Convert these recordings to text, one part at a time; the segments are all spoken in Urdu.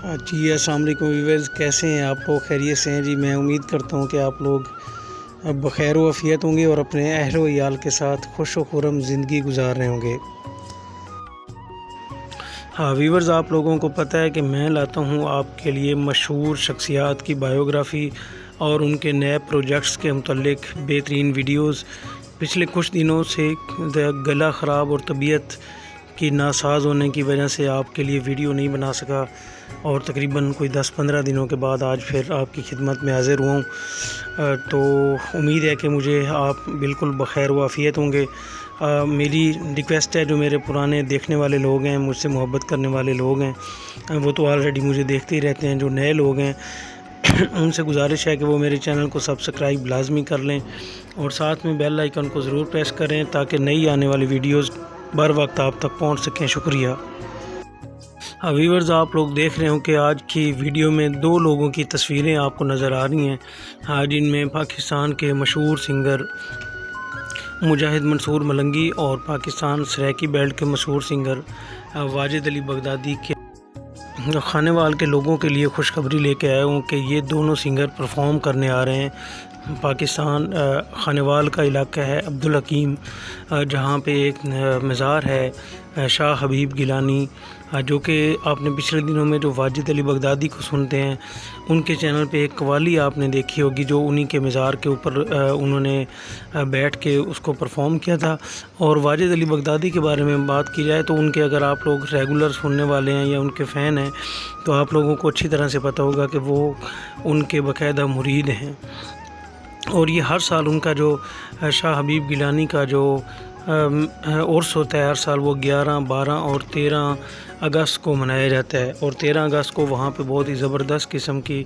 جی السلام علیکم ویورز، کیسے ہیں آپ لوگ؟ خیریت سے ہیں؟ جی میں امید کرتا ہوں کہ آپ لوگ بخیر و عافیت ہوں گے اور اپنے اہل و عیال کے ساتھ خوش و خرم زندگی گزار رہے ہوں گے۔ ہاں ویورز، آپ لوگوں کو پتہ ہے کہ میں لاتا ہوں آپ کے لیے مشہور شخصیات کی بائیوگرافی اور ان کے نئے پروجیکٹس کے متعلق بہترین ویڈیوز۔ پچھلے کچھ دنوں سے گلا خراب اور طبیعت کی ناساز ہونے کی وجہ سے آپ کے لیے ویڈیو نہیں بنا سکا، اور تقریباً کوئی 10-15 دنوں کے بعد آج پھر آپ کی خدمت میں حاضر ہوا ہوں۔ تو امید ہے کہ مجھے آپ بالکل بخیر و عافیت ہوں گے۔ میری ریکویسٹ ہے، جو میرے پرانے دیکھنے والے لوگ ہیں، مجھ سے محبت کرنے والے لوگ ہیں، وہ تو آلریڈی مجھے دیکھتے ہی رہتے ہیں۔ جو نئے لوگ ہیں ان سے گزارش ہے کہ وہ میرے چینل کو سبسکرائب لازمی کر لیں اور ساتھ میں بیل آئیکن کو ضرور پریس کریں تاکہ نئی آنے والی ویڈیوز بر وقت آپ تک پہنچ سکیں۔ شکریہ۔ ویورز، آپ لوگ دیکھ رہے ہوں کہ آج کی ویڈیو میں 2 لوگوں کی تصویریں آپ کو نظر آ رہی ہیں، جن میں پاکستان کے مشہور سنگر مجاہد منصور ملنگی اور پاکستان سرائیکی بیلٹ کے مشہور سنگر واجد علی بغدادی کے خانے وال کے لوگوں کے لیے خوشخبری لے کے آیا ہوں کہ یہ دونوں سنگر پرفارم کرنے آ رہے ہیں۔ پاکستان خانے وال کا علاقہ ہے عبدالحکیم، جہاں پہ ایک مزار ہے شاہ حبیب گیلانی، جو کہ آپ نے پچھلے دنوں میں جو واجد علی بغدادی کو سنتے ہیں ان کے چینل پہ ایک قوالی آپ نے دیکھی ہوگی، جو انہی کے مزار کے اوپر انہوں نے بیٹھ کے اس کو پرفارم کیا تھا۔ اور واجد علی بغدادی کے بارے میں بات کی جائے تو ان کے اگر آپ لوگ ریگولر سننے والے ہیں یا ان کے فین ہیں تو آپ لوگوں کو اچھی طرح سے پتہ ہوگا کہ وہ ان کے باقاعدہ مرید ہیں، اور یہ ہر سال ان کا جو شاہ حبیب گیلانی کا جو عرس ہوتا ہے، ہر سال وہ 11، 12 اور 13 اگست کو منایا جاتا ہے، اور 13 اگست کو وہاں پہ بہت ہی زبردست قسم کی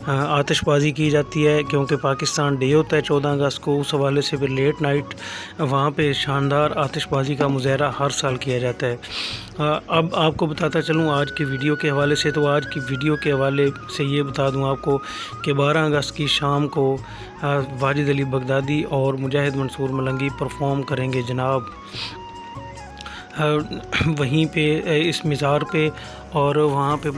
آتش بازی کی جاتی ہے، کیونکہ پاکستان ڈے ہوتا ہے 14 اگست کو۔ اس حوالے سے پھر لیٹ نائٹ وہاں پہ شاندار آتش بازی کا مظاہرہ ہر سال کیا جاتا ہے۔ اب آپ کو بتاتا چلوں آج کی ویڈیو کے حوالے سے، تو آج کی ویڈیو کے حوالے سے یہ بتا دوں آپ کو کہ 12 اگست کی شام کو واجد علی بغدادی اور مجاہد منصور ملنگی پرفارم کریں گے جناب، وہیں پہ اس مزار پہ۔ اور وہاں پہ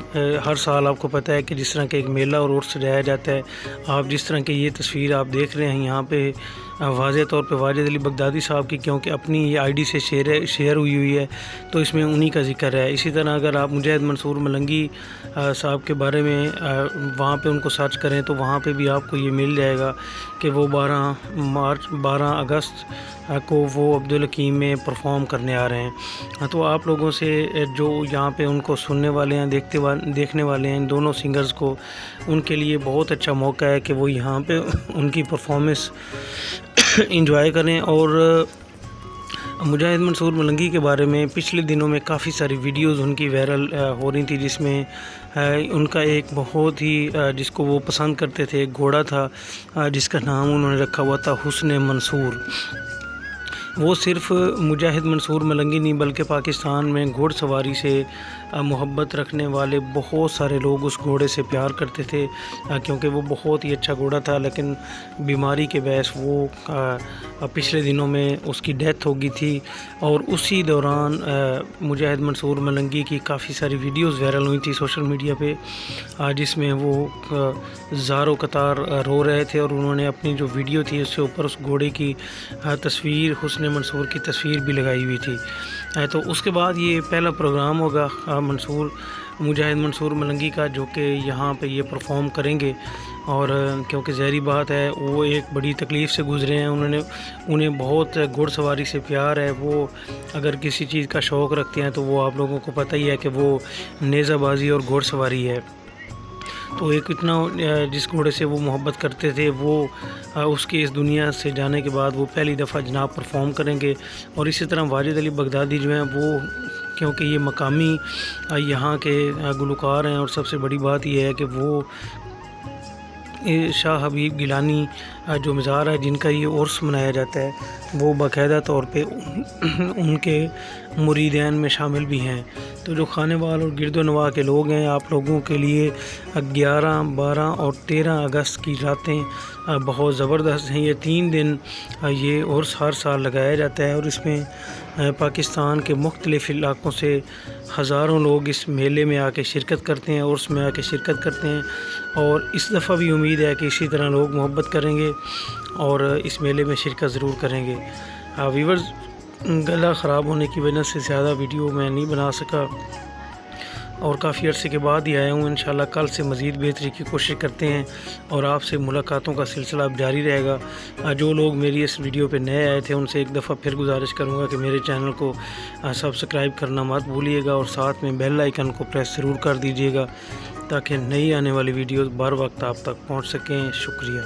ہر سال آپ کو پتہ ہے کہ جس طرح کہ ایک میلہ اور عرس سجایا جاتا ہے، آپ جس طرح کہ یہ تصویر آپ دیکھ رہے ہیں یہاں پہ واضح طور پہ واجد علی بغدادی صاحب کی، کیونکہ اپنی یہ آئی ڈی سے شیئر ہوئی ہے تو اس میں انہی کا ذکر ہے۔ اسی طرح اگر آپ مجاہد منصور ملنگی صاحب کے بارے میں وہاں پہ ان کو سرچ کریں تو وہاں پہ بھی آپ کو یہ مل جائے گا کہ وہ 12 اگست کو وہ عبدالحکیم میں پرفارم کرنے آ رہے ہیں۔ تو آپ لوگوں سے جو یہاں پہ ان کو سننے والے ہیں، دیکھنے والے ہیں، ان دونوں سنگرز کو، ان کے لیے بہت اچھا موقع ہے کہ وہ یہاں پہ ان کی پرفارمنس انجوائے کریں۔ اور مجاہد منصور ملنگی کے بارے میں پچھلے دنوں میں کافی ساری ویڈیوز ان کی وائرل ہو رہی تھی، جس میں ان کا ایک بہت ہی جس کو وہ پسند کرتے تھے ایک گھوڑا تھا، جس کا نام انہوں نے رکھا ہوا تھا حسن منصور۔ وہ صرف مجاہد منصور ملنگی نہیں بلکہ پاکستان میں گھوڑ سواری سے محبت رکھنے والے بہت سارے لوگ اس گھوڑے سے پیار کرتے تھے، کیونکہ وہ بہت ہی اچھا گھوڑا تھا، لیکن بیماری کے باعث وہ پچھلے دنوں میں اس کی ڈیتھ ہو گئی تھی۔ اور اسی دوران مجاہد منصور ملنگی کی کافی ساری ویڈیوز وائرل ہوئی تھی سوشل میڈیا پہ، جس میں وہ زار و قطار رو رہے تھے، اور انہوں نے اپنی جو ویڈیو تھی اس کے اوپر اس گھوڑے کی تصویر، حسن منصور کی تصویر بھی لگائی ہوئی تھی۔ تو اس کے بعد یہ پہلا پروگرام ہوگا مجاہد منصور ملنگی کا، جو کہ یہاں پہ یہ پرفارم کریں گے، اور کیونکہ ظاہری بات ہے وہ ایک بڑی تکلیف سے گزرے ہیں، انہیں بہت گھوڑ سواری سے پیار ہے۔ وہ اگر کسی چیز کا شوق رکھتے ہیں تو وہ آپ لوگوں کو پتہ ہی ہے کہ وہ نیزہ بازی اور گھوڑ سواری ہے۔ تو ایک اتنا جس گھوڑے سے وہ محبت کرتے تھے، وہ اس کے اس دنیا سے جانے کے بعد وہ پہلی دفعہ جناب پرفارم کریں گے۔ اور اسی طرح واجد علی بغدادی جو ہیں وہ، کیونکہ یہ مقامی یہاں کے گلوکار ہیں، اور سب سے بڑی بات یہ ہے کہ وہ شاہ حبیب گیلانی جو مزار ہے جن کا یہ عرس منایا جاتا ہے وہ باقاعدہ طور پہ ان کے مریدین میں شامل بھی ہیں۔ تو جو خانے وال اور گرد و نواح کے لوگ ہیں، آپ لوگوں کے لیے 11، 12 اور 13 اگست کی راتیں بہت زبردست ہیں۔ یہ 3 دن یہ عرس ہر سال لگایا جاتا ہے، اور اس میں پاکستان کے مختلف علاقوں سے ہزاروں لوگ اس میلے میں آ کے شرکت کرتے ہیں، عرس میں آ کے شرکت کرتے ہیں، اور اس دفعہ بھی امید ہے کہ اسی طرح لوگ محبت کریں گے اور اس میلے میں شرکت ضرور کریں گے۔ ویورز، گلا خراب ہونے کی وجہ سے زیادہ ویڈیو میں نہیں بنا سکا، اور کافی عرصے کے بعد ہی آیا ہوں۔ انشاءاللہ کل سے مزید بہتری کی کوشش کرتے ہیں، اور آپ سے ملاقاتوں کا سلسلہ اب جاری رہے گا۔ جو لوگ میری اس ویڈیو پہ نئے آئے تھے ان سے ایک دفعہ پھر گزارش کروں گا کہ میرے چینل کو سبسکرائب کرنا مت بھولیے گا، اور ساتھ میں بیل آئیکن کو پریس ضرور کر دیجیے گا تاکہ نئی آنے والی ویڈیوز بر وقت آپ تک پہنچ سکیں۔ شکریہ۔